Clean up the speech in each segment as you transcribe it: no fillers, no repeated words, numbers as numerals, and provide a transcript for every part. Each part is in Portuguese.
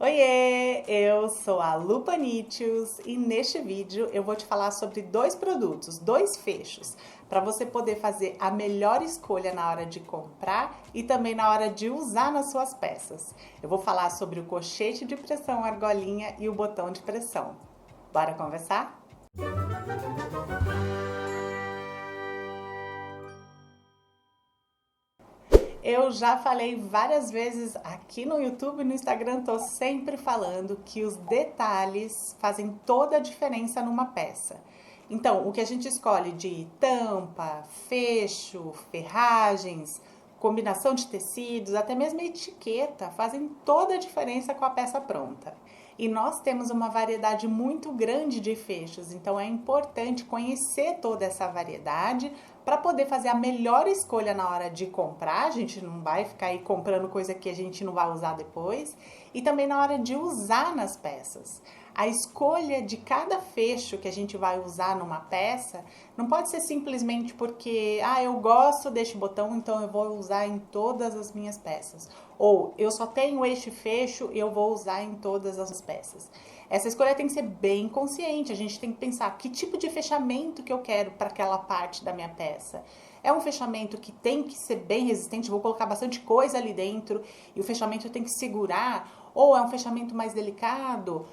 Oiê, eu sou a Lu Paniccios e neste vídeo eu vou te falar sobre dois produtos, dois fechos, para você poder fazer a melhor escolha na hora de comprar e também na hora de usar nas suas peças. Eu vou falar sobre o colchete de pressão argolinha e o botão de pressão. Bora conversar? Eu já falei várias vezes aqui no YouTube e no Instagram, tô sempre falando que os detalhes fazem toda a diferença numa peça. Então, o que a gente escolhe de tampa, fecho, ferragens, combinação de tecidos, até mesmo etiqueta, fazem toda a diferença com a peça pronta. E nós temos uma variedade muito grande de fechos, então é importante conhecer toda essa variedade para poder fazer a melhor escolha na hora de comprar. A gente não vai ficar aí comprando coisa que a gente não vai usar depois, e também na hora de usar nas peças. A escolha de cada fecho que a gente vai usar numa peça não pode ser simplesmente porque, eu gosto deste botão, então eu vou usar em todas as minhas peças. Ou eu só tenho este fecho e eu vou usar em todas as peças. Essa escolha tem que ser bem consciente. A gente tem que pensar que tipo de fechamento que eu quero para aquela parte da minha peça. É um fechamento que tem que ser bem resistente, vou colocar bastante coisa ali dentro e o fechamento tem que segurar, ou é um fechamento mais delicado?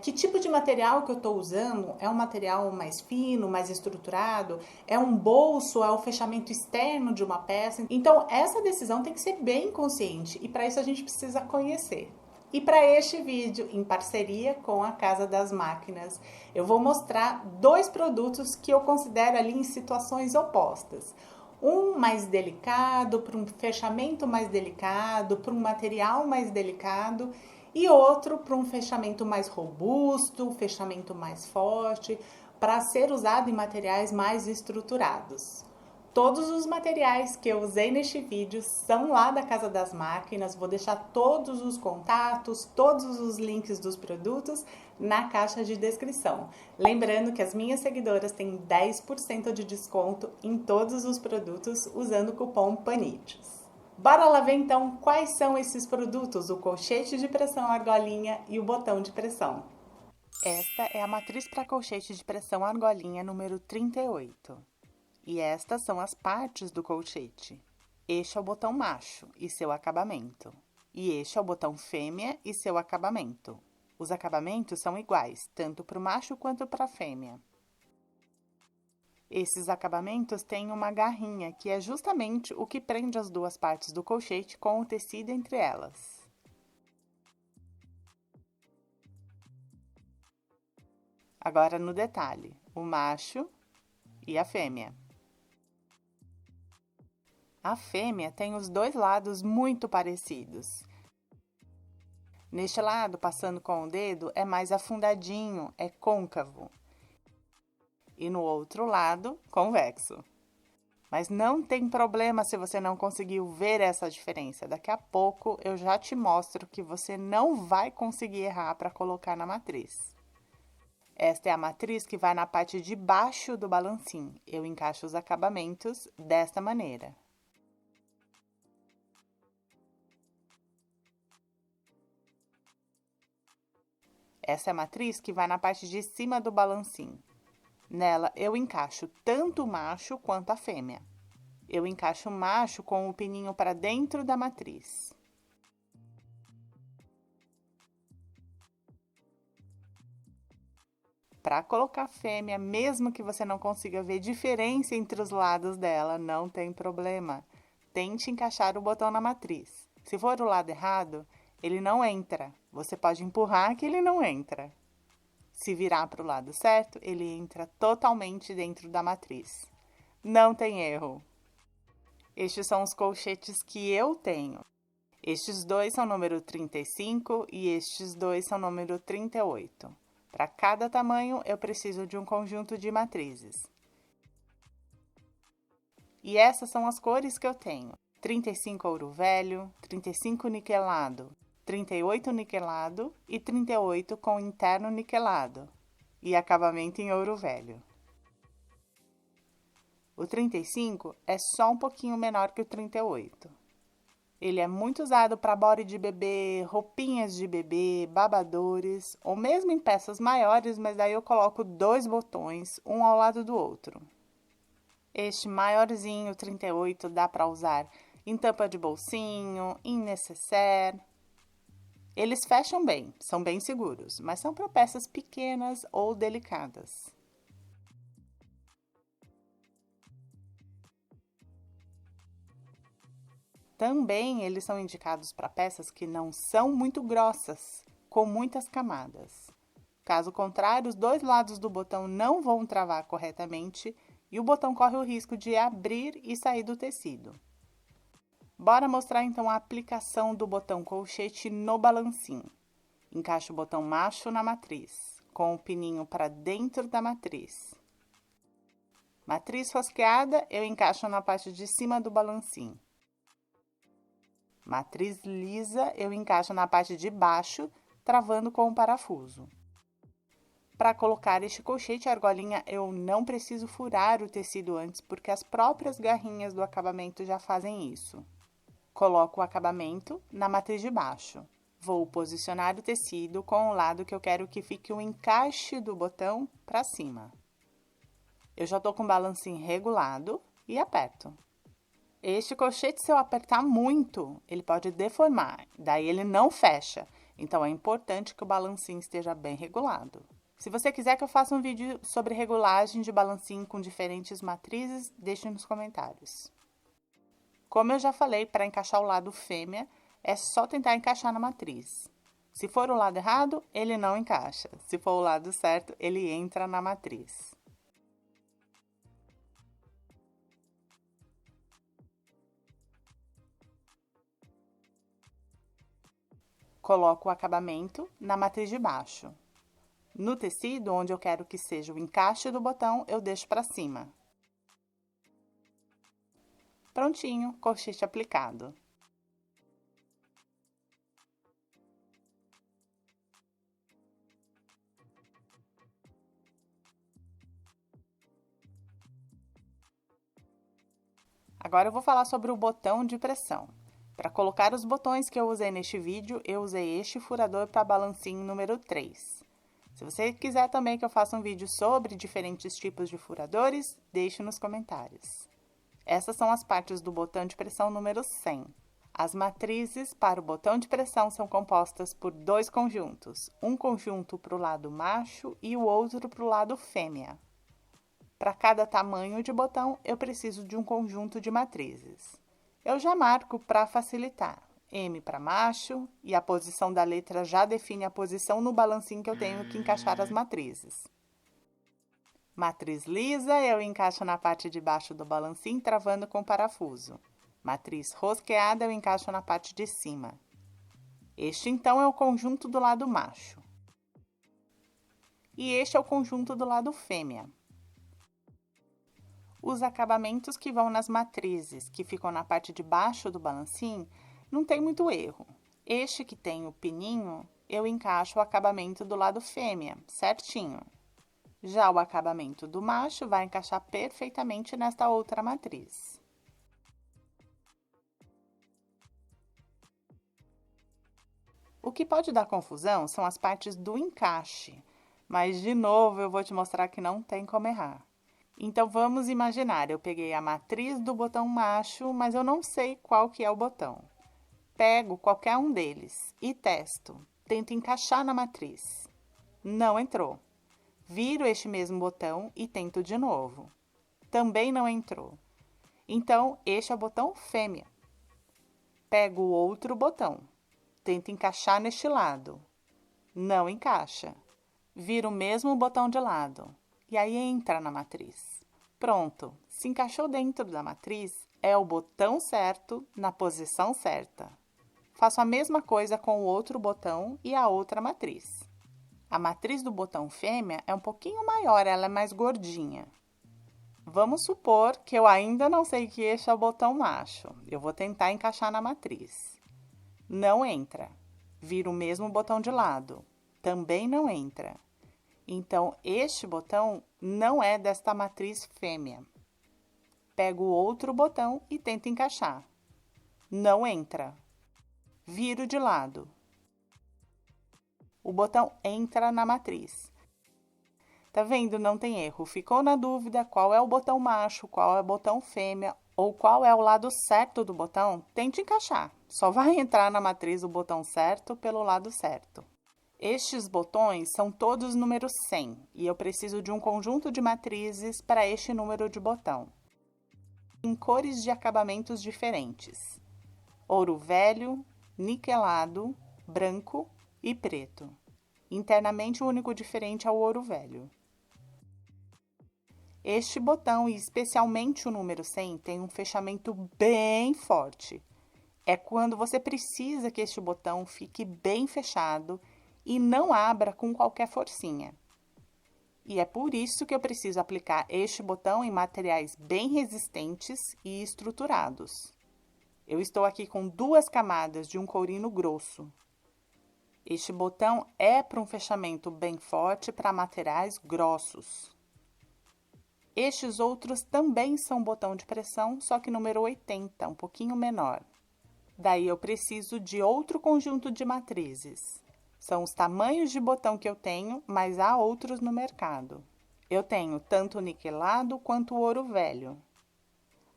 Que tipo de material que eu estou usando? É um material mais fino, mais estruturado? É um bolso? É o fechamento externo de uma peça? Então, essa decisão tem que ser bem consciente e para isso a gente precisa conhecer. E para este vídeo, em parceria com a Casa das Máquinas, eu vou mostrar dois produtos que eu considero ali em situações opostas. Um mais delicado, para um fechamento mais delicado, para um material mais delicado, e outro para um fechamento mais robusto, fechamento mais forte, para ser usado em materiais mais estruturados. Todos os materiais que eu usei neste vídeo são lá da Casa das Máquinas. Vou deixar todos os contatos, todos os links dos produtos na caixa de descrição. Lembrando que as minhas seguidoras têm 10% de desconto em todos os produtos usando o cupom PANITIOS. Bora lá ver então quais são esses produtos, o colchete de pressão argolinha e o botão de pressão. Esta é a matriz para colchete de pressão argolinha número 38. E estas são as partes do colchete. Este é o botão macho e seu acabamento. E este é o botão fêmea e seu acabamento. Os acabamentos são iguais, tanto para o macho quanto para a fêmea. Esses acabamentos têm uma garrinha, que é justamente o que prende as duas partes do colchete com o tecido entre elas. Agora no detalhe, o macho e a fêmea. A fêmea tem os dois lados muito parecidos. Neste lado, passando com o dedo, é mais afundadinho, é côncavo. E no outro lado, convexo. Mas não tem problema se você não conseguiu ver essa diferença. Daqui a pouco eu já te mostro que você não vai conseguir errar para colocar na matriz. Esta é a matriz que vai na parte de baixo do balancim. Eu encaixo os acabamentos desta maneira. Essa é a matriz que vai na parte de cima do balancim. Nela, eu encaixo tanto o macho quanto a fêmea. Eu encaixo o macho com o pininho para dentro da matriz. Para colocar a fêmea, mesmo que você não consiga ver diferença entre os lados dela, não tem problema. Tente encaixar o botão na matriz. Se for o lado errado, ele não entra. Você pode empurrar que ele não entra. Se virar para o lado certo, ele entra totalmente dentro da matriz. Não tem erro. Estes são os colchetes que eu tenho. Estes dois são número 35 e estes dois são número 38. Para cada tamanho, eu preciso de um conjunto de matrizes. E essas são as cores que eu tenho. 35 ouro velho, 35 niquelado, 38 niquelado e 38 com interno niquelado e acabamento em ouro velho. O 35 é só um pouquinho menor que o 38. Ele é muito usado para body de bebê, roupinhas de bebê, babadores, ou mesmo em peças maiores, mas daí eu coloco 2 botões, um ao lado do outro. Este maiorzinho 38 dá para usar em tampa de bolsinho, em nécessaire. Eles fecham bem, são bem seguros, mas são para peças pequenas ou delicadas. Também eles são indicados para peças que não são muito grossas, com muitas camadas. Caso contrário, os 2 lados do botão não vão travar corretamente e o botão corre o risco de abrir e sair do tecido. Bora mostrar então a aplicação do botão colchete no balancinho. Encaixe o botão macho na matriz, com o pininho para dentro da matriz. Matriz rosqueada, eu encaixo na parte de cima do balancinho. Matriz lisa, eu encaixo na parte de baixo, travando com o parafuso. Para colocar este colchete argolinha, eu não preciso furar o tecido antes, porque as próprias garrinhas do acabamento já fazem isso. Coloco o acabamento na matriz de baixo. Vou posicionar o tecido com o lado que eu quero que fique o encaixe do botão para cima. Eu já estou com o balancinho regulado e aperto. Este colchete, se eu apertar muito, ele pode deformar, daí ele não fecha. Então, é importante que o balancinho esteja bem regulado. Se você quiser que eu faça um vídeo sobre regulagem de balancinho com diferentes matrizes, deixe nos comentários. Como eu já falei, para encaixar o lado fêmea, é só tentar encaixar na matriz. Se for o lado errado, ele não encaixa. Se for o lado certo, ele entra na matriz. Coloco o acabamento na matriz de baixo. No tecido, onde eu quero que seja o encaixe do botão, eu deixo para cima. Prontinho, colchete aplicado. Agora eu vou falar sobre o botão de pressão. Para colocar os botões que eu usei neste vídeo, eu usei este furador para balancinho número 3. Se você quiser também que eu faça um vídeo sobre diferentes tipos de furadores, deixe nos comentários. Essas são as partes do botão de pressão número 100. As matrizes para o botão de pressão são compostas por 2 conjuntos, um conjunto para o lado macho e o outro para o lado fêmea. Para cada tamanho de botão, eu preciso de um conjunto de matrizes. Eu já marco para facilitar. M para macho e a posição da letra já define a posição no balancinho que eu tenho que encaixar as matrizes. Matriz lisa, eu encaixo na parte de baixo do balancinho, travando com parafuso. Matriz rosqueada, eu encaixo na parte de cima. Este, então, é o conjunto do lado macho. E este é o conjunto do lado fêmea. Os acabamentos que vão nas matrizes, que ficam na parte de baixo do balancinho, não tem muito erro. Este que tem o pininho, eu encaixo o acabamento do lado fêmea, certinho. Já o acabamento do macho vai encaixar perfeitamente nesta outra matriz. O que pode dar confusão são as partes do encaixe, mas de novo eu vou te mostrar que não tem como errar. Então, vamos imaginar, eu peguei a matriz do botão macho, mas eu não sei qual que é o botão. Pego qualquer um deles e testo. Tento encaixar na matriz. Não entrou. Viro este mesmo botão e tento de novo. Também não entrou. Então, este é o botão fêmea. Pego o outro botão. Tento encaixar neste lado. Não encaixa. Viro o mesmo botão de lado. E aí entra na matriz. Pronto, se encaixou dentro da matriz, é o botão certo na posição certa. Faço a mesma coisa com o outro botão e a outra matriz. A matriz do botão fêmea é um pouquinho maior, ela é mais gordinha. Vamos supor que eu ainda não sei que este é o botão macho. Eu vou tentar encaixar na matriz. Não entra. Viro o mesmo botão de lado. Também não entra. Então, este botão não é desta matriz fêmea. Pego o outro botão e tento encaixar. não entra. Viro de lado. O botão entra na matriz. Tá vendo? Não tem erro. Ficou na dúvida qual é o botão macho, qual é o botão fêmea ou qual é o lado certo do botão? Tente encaixar. Só vai entrar na matriz o botão certo pelo lado certo. Estes botões são todos número 100 e eu preciso de um conjunto de matrizes para este número de botão. Em cores de acabamentos diferentes: ouro velho, niquelado, branco e preto. Internamente, o único diferente é o ouro velho. Este botão, e especialmente o número 100, tem um fechamento bem forte. É quando você precisa que este botão fique bem fechado e não abra com qualquer forcinha. E é por isso que eu preciso aplicar este botão em materiais bem resistentes e estruturados. Eu estou aqui com 2 camadas de um courino grosso. Este botão é para um fechamento bem forte para materiais grossos. Estes outros também são botão de pressão, só que número 80, um pouquinho menor. Daí eu preciso de outro conjunto de matrizes. São os tamanhos de botão que eu tenho, mas há outros no mercado. Eu tenho tanto o niquelado quanto o ouro velho.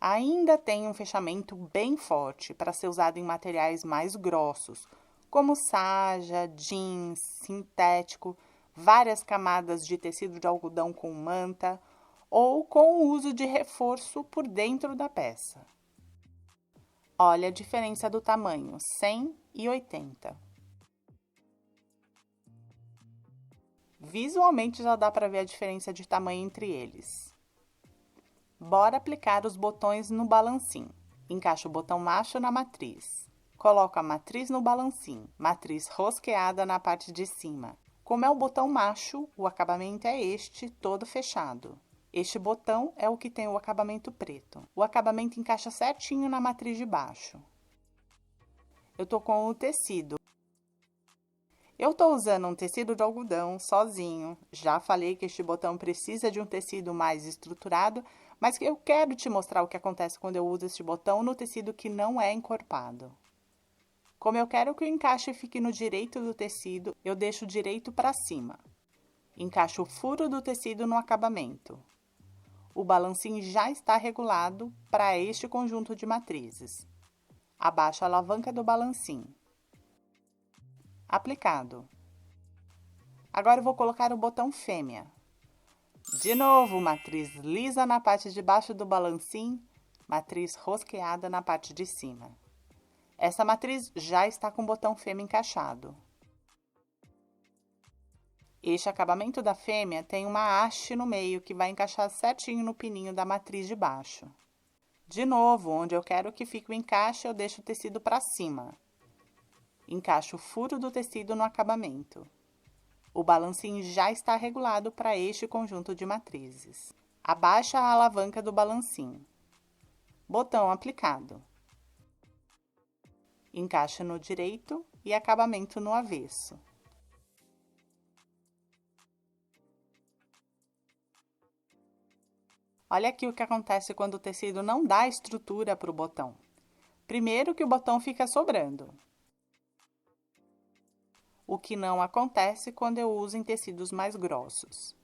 Ainda tem um fechamento bem forte para ser usado em materiais mais grossos, como sarja, jeans, sintético, várias camadas de tecido de algodão com manta ou com o uso de reforço por dentro da peça. Olha a diferença do tamanho, 100 e 80. Visualmente já dá para ver a diferença de tamanho entre eles. Bora aplicar os botões no balancim. Encaixa o botão macho na matriz. Coloco a matriz no balancim, matriz rosqueada na parte de cima. Como é o botão macho, o acabamento é este, todo fechado. Este botão é o que tem o acabamento preto. O acabamento encaixa certinho na matriz de baixo. Eu tô com o tecido. Eu tô usando um tecido de algodão sozinho. Já falei que este botão precisa de um tecido mais estruturado, mas que eu quero te mostrar o que acontece quando eu uso este botão no tecido que não é encorpado. Como eu quero que o encaixe fique no direito do tecido, eu deixo direito para cima. Encaixo o furo do tecido no acabamento. O balancim já está regulado para este conjunto de matrizes. Abaixo a alavanca do balancim. Aplicado. Agora eu vou colocar o botão fêmea. De novo, matriz lisa na parte de baixo do balancim, matriz rosqueada na parte de cima. Essa matriz já está com o botão fêmea encaixado. Este acabamento da fêmea tem uma haste no meio que vai encaixar certinho no pininho da matriz de baixo. De novo, onde eu quero que fique o encaixe, eu deixo o tecido para cima. Encaixo o furo do tecido no acabamento. O balancim já está regulado para este conjunto de matrizes. Abaixa a alavanca do balancim. Botão aplicado. Encaixa no direito e acabamento no avesso. Olha aqui o que acontece quando o tecido não dá estrutura para o botão. Primeiro que o botão fica sobrando. O que não acontece quando eu uso em tecidos mais grossos.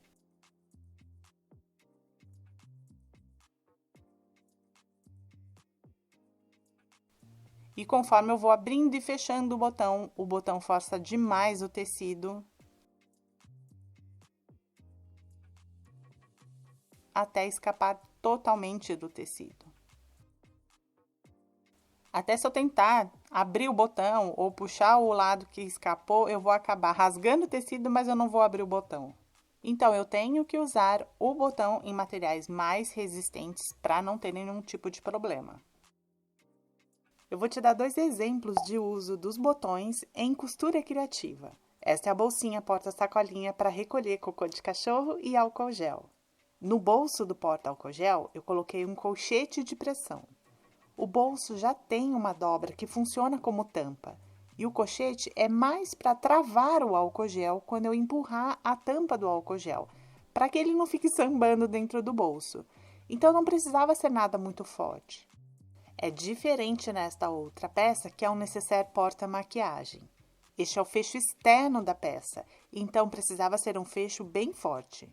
E conforme eu vou abrindo e fechando o botão força demais o tecido até escapar totalmente do tecido. Até se eu tentar abrir o botão ou puxar o lado que escapou, eu vou acabar rasgando o tecido, mas eu não vou abrir o botão. Então, eu tenho que usar o botão em materiais mais resistentes para não ter nenhum tipo de problema. Eu vou te dar 2 exemplos de uso dos botões em costura criativa. Esta é a bolsinha porta-sacolinha para recolher cocô de cachorro e álcool gel. No bolso do porta-álcool gel, eu coloquei um colchete de pressão. O bolso já tem uma dobra que funciona como tampa, e o colchete é mais para travar o álcool gel quando eu empurrar a tampa do álcool gel, para que ele não fique sambando dentro do bolso. Então não precisava ser nada muito forte. É diferente nesta outra peça, que é um necessaire porta-maquiagem. Este é o fecho externo da peça, então precisava ser um fecho bem forte.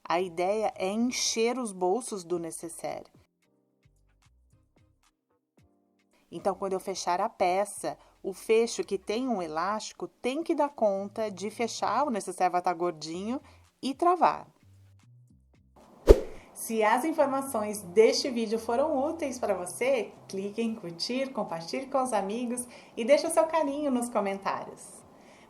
A ideia é encher os bolsos do necessaire. Então, quando eu fechar a peça, o fecho que tem um elástico tem que dar conta de fechar, o necessaire vai estar gordinho e travar. Se as informações deste vídeo foram úteis para você, clique em curtir, compartilhe com os amigos e deixe o seu carinho nos comentários.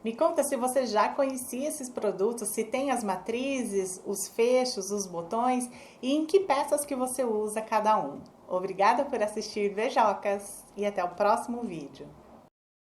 Me conta se você já conhecia esses produtos, se tem as matrizes, os fechos, os botões e em que peças que você usa cada um. Obrigada por assistir Vejocas e até o próximo vídeo.